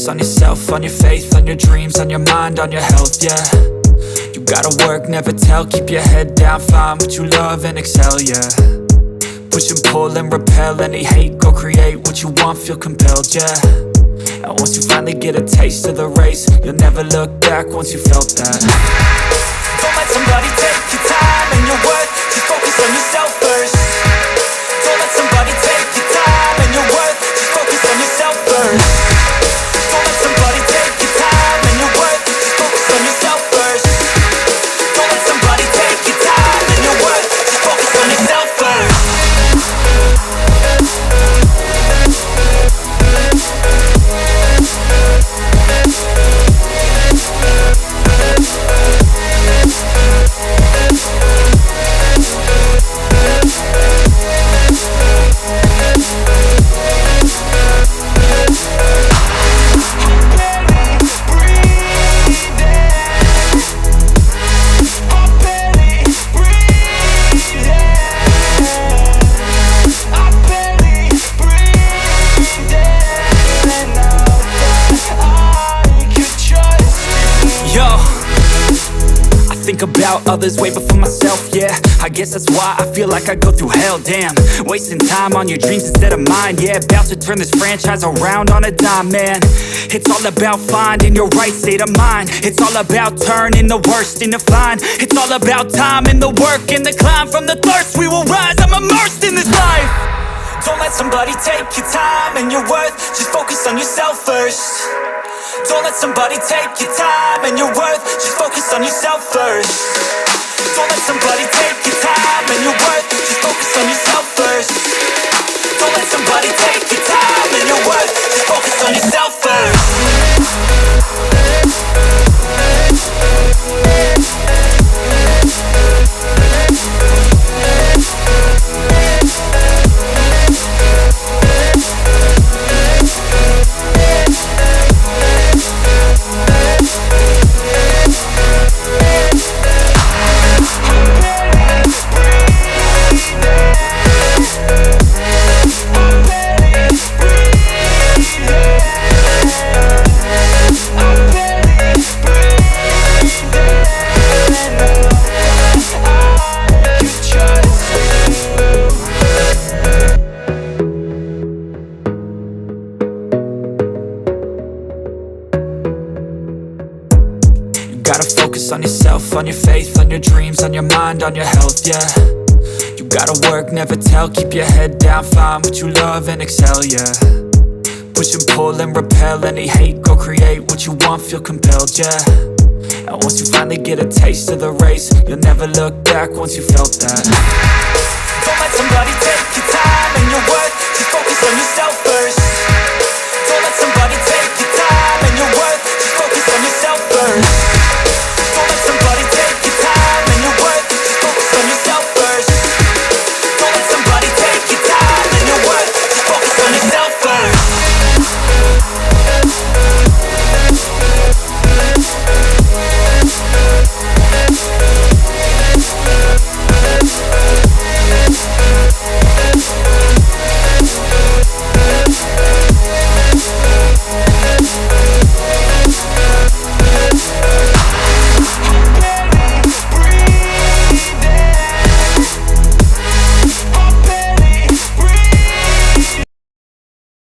focus on yourself, on your faith, on your dreams, on your mind, on your health, yeah. You gotta work, never tell, keep your head down, find what you love and excel, yeah. Push and pull and repel any hate, go create what you want, feel compelled, yeah. And once you finally get a taste of the race, you'll never look back once you felt that. Don't let somebody take your time and your worth, just focus on yourself first. Don't let somebody take your time and your worth, just focus on yourself first. Don't let somebody take your time and your worth, just focus on yourself first. Don't let somebody take your time and your worth, just focus on yourself first. Think about others way before myself, yeah. I guess that's why I feel like I go through hell, damn. Wasting time on your dreams instead of mine, yeah. About to turn this franchise around on a dime, man. It's all about finding your right state of mind. It's all about turning the worst into fine. It's all about time and the work and the climb. From the thirst we will rise, I'm immersed in this life. Don't let somebody take your time and your worth, just focus on yourself first. Don't let somebody take your time and your worth, just focus on yourself first. Don't let somebody take your time and your worth, just focus on yourself first. Don't let somebody take your time and your worth, just focus on yourself first. Gotta focus on yourself, on your faith, on your dreams, on your mind, on your health, yeah. You gotta work, never tell, keep your head down, find what you love and excel, yeah. Push and pull and repel any hate, go create what you want, feel compelled, yeah. And once you finally get a taste of the race, you'll never look back once you felt that. Don't let somebody take your time and your worth, just focus on yourself first. Don't let somebody take your time and your worth, just focus on yourself first.